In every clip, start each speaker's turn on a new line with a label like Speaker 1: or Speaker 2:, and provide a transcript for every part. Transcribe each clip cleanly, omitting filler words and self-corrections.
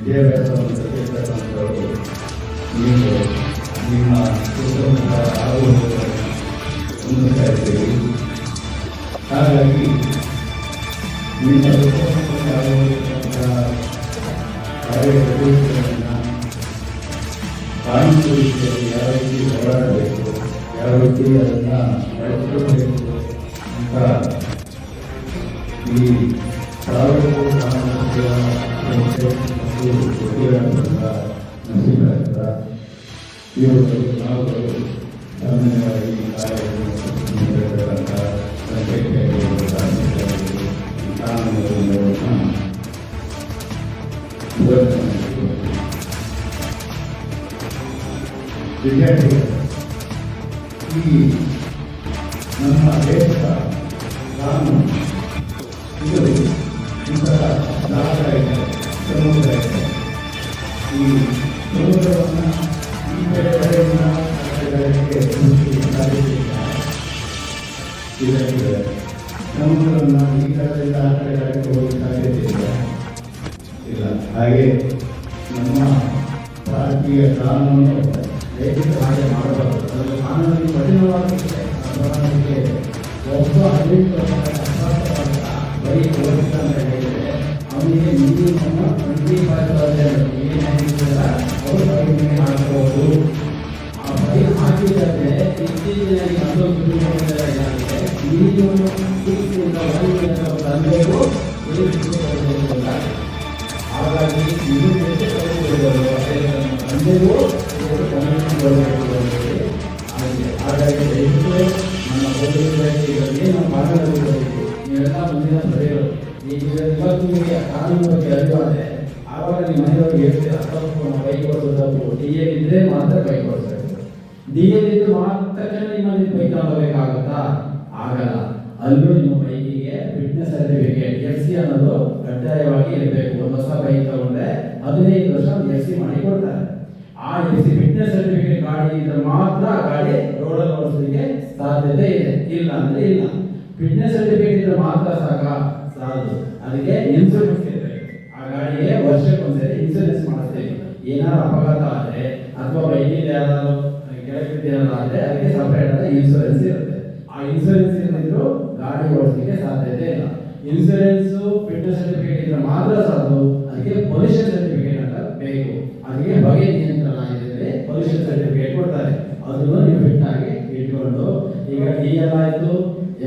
Speaker 1: ವಿದ್ಯಾಭ್ಯಾಸವನ್ನು ಕಲಿಯತಕ್ಕಂಥವರು ನೀವು ನಿಮ್ಮ ಕುಟುಂಬದ ಆರೋಗ್ಯವನ್ನು ಹೊಂದುತ್ತಾ ಇದ್ದೀರಿ. ಹಾಗಾಗಿ ನಿಮ್ಮ ಕುಟುಂಬದ ಆರೋಗ್ಯದಂತಹ ಕಾರ್ಯಚಟುವಟಿಕೆಗಳನ್ನು ಕಾನೂನು ರೀತಿಯಲ್ಲಿ ಯಾವ ರೀತಿ ಹೋರಾಡಬೇಕು, ಯಾವ ರೀತಿ ಅದನ್ನು ನಡೆಸಿಕೊಳ್ಬೇಕು ಅಂತ ಈ ಸಾರ್ವಜನಿಕ ಸಾಮಾಜಿಕ ಇವರು ನಾವುಗಳು ಸಾಮಾನ್ಯವಾಗಿ ವಿದ್ಯಾರ್ಥಿಗಳು ಈ ನಮ್ಮ ದೇಶದ ಕಾನೂನು ಇದು ಇಂತಹ ಸಾಗರ ಇದೆ, ಸಮುದ್ರ ಇದೆ. ಈ ಸಮುದ್ರವನ್ನು ಈ ಕಡೆಯಿಂದ ಇದಕ್ಕೆ ಸಮುದ್ರವನ್ನು ಈ ಕಡೆಯಿಂದ ಆ ಕಡೆಗೆ ಹೋಗಿ ಸಾಧ್ಯತೆ ಇಲ್ಲ. ಹಾಗೆ ನಮ್ಮ ಭಾರತೀಯ ಕಾನೂನು ದಯವಿಟ್ಟು ಹಾಗೆ ಮಾಡಬಾರದು. ಅದರಲ್ಲಿ ಕಾನೂನಿಗೆ ಕಠಿಣವಾಗಿದೆ. ಅದಕ್ಕೆ ಒಬ್ಬ ಬರೀ ಓದಿಸ್ತಾ ಅಂತ ಹೇಳಿದರೆ ಅವನಿಗೆ ಮಿನಿಮಮ್ 25% ಏನಾಗಿರ್ತಾರ ಅವರು ಬರೀ ಹಾಕಬಹುದು. ಆ ಬರೀ ಹಾಕಿದರೆ ಇತ್ತೀಚಿನಾಗಿ ನಮ್ಮೊಂದು ಏನಾಗಿದೆ ಮಿನಿಮಮ್ 6 ಇಂದ 1 ತಂದೆಗೂ ಹಾಗಾಗಿ ಇದು ತಂದೆಗೂ ಹಾಗಾಗಿ ನಮ್ಮ ಓದುವುದಕ್ಕೆ ನಮ್ಮ ಮಾತನಾಡುವುದಕ್ಕೆ ನೀವೆಲ್ಲ ಮುಂದಿನ ಸಭೆಗಳು ಈಗ ಇವತ್ತು ನಿಮಗೆ ಕಾನೂನು ಬಗ್ಗೆ ಅರಿವಾದರೆ ಆವಾಗ ನಿಮ್ಮ ಮನೆಯವ್ರಿಗೆ ಹೇಳ್ತೀರ ಬೈಕ್ ಓಡಿಸೋದು ಡಿ ಎಲ್ ಇದ್ರೆ ಮಾತ್ರ ಬೈಕ್ ಓಡಿಸಬೇಕು. ಡಿ ಎಲ್ ಇದ್ದು ಮಾತ್ರ ನಿಮ್ಮಲ್ಲಿ ಬೈಕ್ ತಗೋಬೇಕಾಗುತ್ತಾ? ಆಗಲ್ಲ. ಅಲ್ಲೂ ನಿಮ್ಮ ಬೈಕಿಗೆ ಫಿಟ್ನೆಸ್ ಸರ್ಟಿಫಿಕೇಟ್ FC ಅನ್ನೋದು ಕಡ್ಡಾಯವಾಗಿ ಇರಬೇಕು. ಒಂದು ಹೊಸ ಬೈಕ್ ತಗೊಂಡ್ರೆ 15 ವರ್ಷ FC ಮಾಡಿ ಕೊಡ್ತಾರೆ. ಆ FC ಫಿಟ್ನೆಸ್ ಸರ್ಟಿಫಿಕೇಟ್ ಗಾಡಿ ಇದ್ರೆ ಮಾತ್ರ ಗಾಡಿ ರೋಡಲ್ಲಿ ಓಡಿಸಲಿಕ್ಕೆ ಸಾಧ್ಯತೆ ಇದೆ, ಇಲ್ಲ ಅಂದ್ರೆ ಇಲ್ಲ. ಫಿಟ್ನೆಸ್ ಸರ್ಟಿಫಿಕೇಟ್ ಇದ್ರೆ ಮಾತ್ರ ಸಾಲದು. ಅದಕ್ಕೆ ಇನ್ಸೂರೆನ್ಸ್ ಇರಬೇಕು. ಆ ಗಾಡಿಗೆ ವರ್ಷಕ್ಕೊಂದ್ಸರಿ ಇನ್ಸೂರೆನ್ಸ್ ಮಾಡಿಸ್ತೇವೆ. ಏನಾದ್ರು ಅಪಘಾತ ಆದರೆ ಅಥವಾ ಬೈಕಿಂದ ಯಾರಾದ್ರು ಕೆಳಗೆ ಆದರೆ ಅದಕ್ಕೆ ಸಪರೇಟ್ ಆದ ಇನ್ಸೂರೆನ್ಸ್ ಇರುತ್ತೆ. ಆ ಇನ್ಸೂರೆನ್ಸ್ ಇಲ್ಲದಿದ್ರು ಗಾಡಿ ಓಡಿಸಲಿಕ್ಕೆ ಸಾಧ್ಯತೆ ಇಲ್ಲ. ಇನ್ಸೂರೆನ್ಸ್ ಫಿಟ್ನೆಸ್ ಸರ್ಟಿಫಿಕೇಟ್ ಇದ್ರೆ ಮಾತ್ರ ಸಾಲದು. ಅದಕ್ಕೆ ಪೊಲ್ಯೂಷನ್ ಸರ್ಟಿಫಿಕೇಟ್ ಅಂತ ಬೇಕು. ಅದಕ್ಕೆ ಬಗೆ ನಿಯಂತ್ರಣ ಇದೆ, ಪೊಲ್ಯೂಷನ್ ಸರ್ಟಿಫಿಕೇಟ್ ಕೊಡ್ತಾರೆ. ಅದನ್ನು ನೀವು ಫಿಟ್ ಆಗಿ ಇಟ್ಕೊಂಡು ಈಗ DL ಆಯಿತು,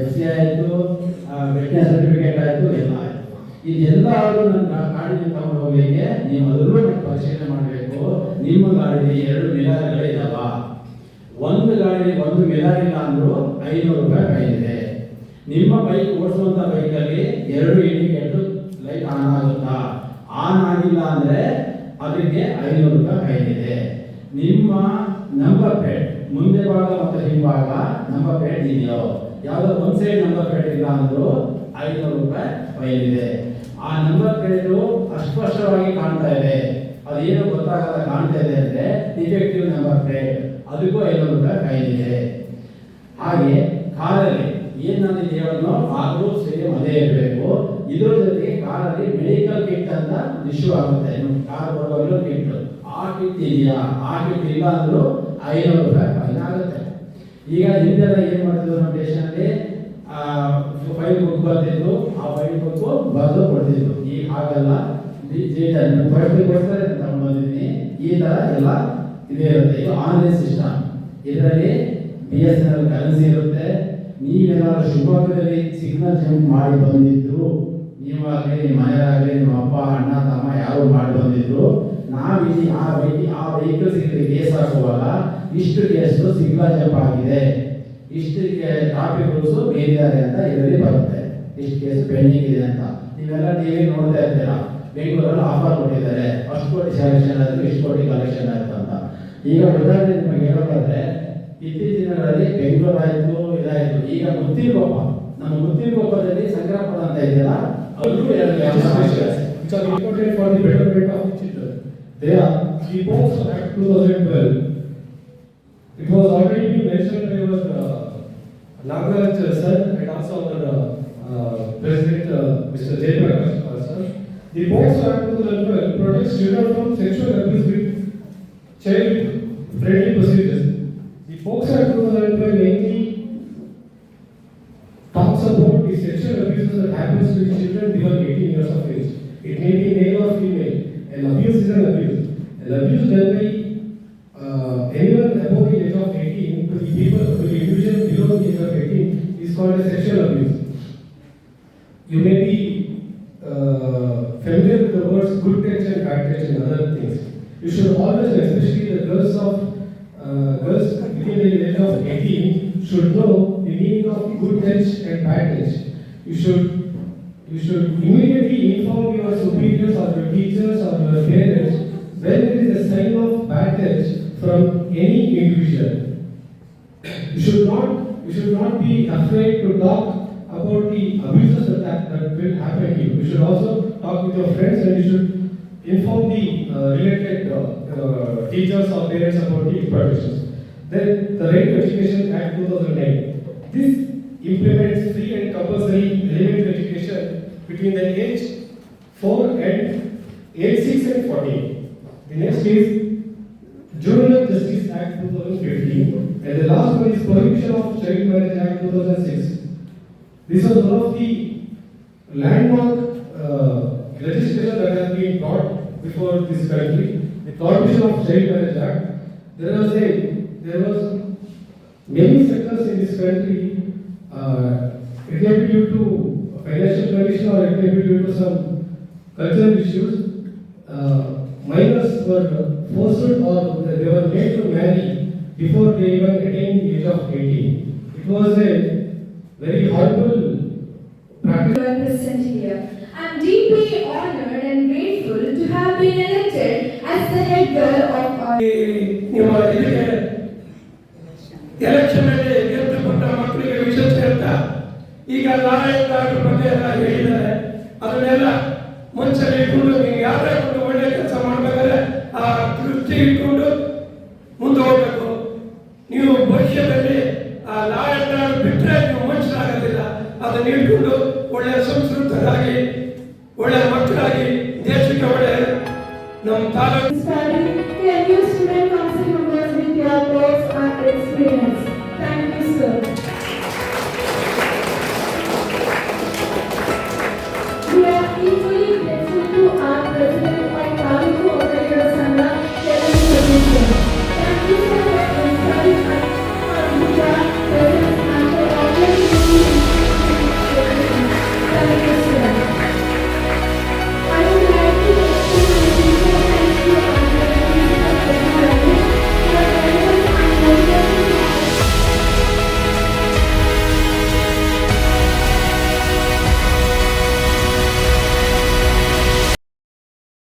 Speaker 1: FC ಆಯಿತು, ಫಿಟ್ನೆಸ್ ಸರ್ಟಿಫಿಕೇಟ್ ಆಯಿತು, ಎಲ್ಲ ಆಯಿತು. ಇದೆಲ್ಲ ನನ್ನ ಗಾಡಿಗೆ ತಗೊಂಡು ಹೋಗ್ಲಿಕ್ಕೆ ನೀವು ಅದರಲ್ಲೂ ಪರಿಶೀಲನೆ ಮಾಡಬೇಕು. ನಿಮ್ಮ ಗಾಡಿಗೆ 2 ಮಿರರ್ಗಳು ಇದಾವ. ಒಂದು ಗಾಡಿಗೆ 1 ಮಿರರ್ ಇಲ್ಲ ಅಂದ್ರೂ 500 ರೂಪಾಯಿ ಫೈನ್ ಇದೆ. ನಿಮ್ಮ ಬೈಕ್ ಓಡಿಸುವಂತ ಬೈಕಲ್ಲಿ 2 ಇಂಡಿಕೇಟರ್ ಲೈಟ್ ಆನ್ ಆಗುತ್ತಾ? ಆನ್ ಆಗಿಲ್ಲ ಅಂದ್ರೆ ಅದಕ್ಕೆ 500 ರೂಪಾಯಿ ಫೈನ್ ಇದೆ. ನಿಮ್ಮ ನಂಬರ್ ಪ್ಲೇಟ್ ಮುಂದೆ ಭಾಗ ಮತ್ತು ಹಿಂಭಾಗ ನಂಬರ್ ಪ್ಲೇಟ್ ಇದೆಯೋ, ಯಾವುದೋ ಒಂದು ಸೈಡ್ ನಂಬರ್ ಪ್ಲೇಟ್ ಇಲ್ಲ ಅಂದ್ರೂ 500 ರೂಪಾಯಿ ಫೈನ್ ಇದೆ. ಆ ನಂಬರ್ ಪ್ಲೇಟು ಅಸ್ಪಷ್ಟವಾಗಿ ಕಾಣ್ತಾ ಇದೆ, ಅದೇನು ಗೊತ್ತಾಗಲ್ಲ ಕಾಣ್ತಾ ಇದೆ ಅಂದ್ರೆ ಡಿಫೆಕ್ಟಿವ್ ನಂಬರ್ ಪ್ಲೇಟ್, ಅದಕ್ಕೂ 500 ರೂಪಾಯಿ ಫೈನ್ ಇದೆ. ಹಾಗೆ ಕಾರಲ್ಲಿ ಏನ್ ನಾನು ಹೇಳೋದು ಆದರೂ ಸೇಮ್ ಅದೇ ಇರಬೇಕು. ಇದ್ರ ಜೊತೆಗೆ ಕಾರಲ್ಲಿ ಮೆಡಿಕಲ್ ಕಿಟ್ ಅಂತ ಇಶ್ಯೂ ಆಗುತ್ತೆ. ಕಾರ್ ಬರುವಾಗಲೂ ಕಿಟ್, ಆ ಕಿಟ್ ಇದೆಯಾ? ಆ ಕಿಟ್ ಇಲ್ಲ ಅಂದ್ರೂ 500 ರೂಪಾಯಿ ಫೈನ್ ಆಗುತ್ತೆ. ಈಗ ಹಿಂದೆಲ್ಲ ಏನ್ ಮಾಡ್ತಿದ್ರು ನಮ್ಮ ದೇಶದಲ್ಲಿ ಫೈಲ್ ಬುಕ್ ಬರ್ತಿದ್ರು, ಆ ಫೈಲ್ ಬುಕ್ ಬರೆದು ಕೊಡ್ತಿದ್ರು. ಈಗ ಹಾಗಲ್ಲ, ಕೊಡ್ತಾರೆ ತಗೊಂಡು ಬಂದಿದ್ದೀನಿ. ಈ ತರ ಎಲ್ಲ ಇದೇ ಇರುತ್ತೆ. ಇದು ಆನ್ಲೈನ್ ಸಿಸ್ಟಮ್. ಇದರಲ್ಲಿ BSNL ಕರೆನ್ಸಿ ಇರುತ್ತೆ. ನೀವೇನಾದ್ರು ಶಿವಮೊಗ್ಗದಲ್ಲಿ ಸಿಗ್ನಲ್ ಜಂಪ್ ಮಾಡಿ ಬಂದಿದ್ರು, ನೀವಾಗಲಿ ನಿಮ್ಮ ಮನೆಯಾಗಲಿ ನಿಮ್ಮ ಅಪ್ಪ ಅಣ್ಣ ತಮ್ಮ ಯಾರು ಮಾಡಿ ಬಂದಿದ್ರು, ನಾವಿಲ್ಲಿ ಆ ವೆಹಿಕಲ್ಸ್ ಕೇಸ್ ಹಾಕುವಾಗ ಇಷ್ಟು ಕೇಸು ಸಿಗ್ನಲ್ ಜಂಪ್ ಆಗಿದೆ, ಇಷ್ಟು ಟ್ರಾಫಿಕ್ ರೂಲ್ಸ್ ಮೀರಿದ್ದಾರೆ ಅಂತ ಇದರಲ್ಲಿ ಬರುತ್ತೆ. ಇಷ್ಟು ಕೇಸ್ ಪೆಂಡಿಂಗ್ ಇದೆ ಅಂತ. ನೀವೆಲ್ಲ ನೀವೇ ನೋಡ್ತಾ ಇರ್ತೀರಾ, ಬೆಂಗಳೂರಲ್ಲಿ ಆಫರ್ ಕೊಟ್ಟಿದ್ದಾರೆ, ಅಷ್ಟು ಕೋಟಿ ಸ್ಯಾಕ್ಷನ್ ಆದರೂ ಇಷ್ಟು ಕೋಟಿ ಕಲೆಕ್ಷನ್ ಆಯ್ತು ಅಂತ. ಈಗ ಉದಾಹರಣೆ ನಿಮಗೆ ಹೇಳೋದಾದ್ರೆ, ಇತ್ತೀಚಿನ ದಿನಗಳಲ್ಲಿ ಬೆಂಗಳೂರು ಆಯಿತು ಇದಾಯಿತು, ಈಗ ಮುತ್ತಿನಕೊಪ್ಪ, ನಮ್ಮ ಮುತ್ತಿನಕೊಪ್ಪದಲ್ಲಿ ಸಂಕ್ರಾಂಪದ ಅಂತ ಇದೆಯಲ್ಲ, ಅವರು
Speaker 2: which are important for the betterment of the children. They are the POCSO Act 2012. It was already been mentioned by our Nagaraj sir and also our President Mr. Jayprakash sir. The POCSO Act 2012 protects children from sexual abuse with child-friendly procedures. The POCSO Act 2012 mainly talks about the sexual abuse that happens to children below 18 years of age. It may be male or female. An abuse is an abuse. An abuse done by anyone above the age of 18 to the people, to the individual below the age of 18 is called a sexual abuse. You may be familiar with the words good touch and bad touch and other things. You should always, especially the girls between the age of 18, should know the meaning of good touch and bad touch. You should immediately inform your superiors or your teachers or your parents when there is a sign of bad touch from any individual. You should not be afraid to talk about the abuses that will happen to you. You should also talk with your friends and you should inform the related teachers or parents about the provisions. Then the Right to Education Act 2009. This implements free and compulsory elementary education between the age 4 and age 6 and 14. The next is Juvenile Justice Act 2015, and the last one is Prohibition of Child Marriage Act 2006. This was one of the landmark legislation that has been brought before this country. The Prohibition of Child Marriage Act. There was many sectors in this country. It may be due to financial condition or it may be due to some cultural issues. Minors were forced or they were made to marry before they even attained the age of 18. It was a very horrible practice.
Speaker 3: You are present here. I am deeply honored and grateful to have been elected as the head girl of our
Speaker 4: election ಅಲ್ಲಿ ಗೆದ್ದುಕೊಂಡ ಮಕ್ಕಳಿಗೆ ವಿಶೇಷ ಹೇಳ್ತಾ ಈಗ ನಾರಾಯಣ ಬಗ್ಗೆ ಎಲ್ಲ ಹೇಳಿದ್ದಾರೆ. ಅದನ್ನೆಲ್ಲ ಮುಂಚೆ ಇಟ್ಕೊಂಡು ನೀವು ಯಾರೇ ಒಂದು ಒಳ್ಳೆ ಕೆಲಸ ಮಾಡಬೇಕಾದ್ರೆ ಆ ದೃಷ್ಟಿ ಇಟ್ಕೊಂಡು ಮುಂದೆ ಹೋಗ್ಬೇಕು. ನೀವು ಭವಿಷ್ಯದಲ್ಲಿ ಆ ನಾರಾಯಣ ಬಿಟ್ಟರೆ ನೀವು ಮನುಷ್ಯರಾಗೋದಿಲ್ಲ. ಅದನ್ನ ಇಟ್ಕೊಂಡು ಒಳ್ಳೆ ಸಂಸ್ಕೃತರಾಗಿ ಒಳ್ಳೆ ಮಕ್ಕಳಾಗಿ ದೇಶಕ್ಕೆ ಒಳ್ಳೆ ನಮ್ಮ ತಾಲೂಕು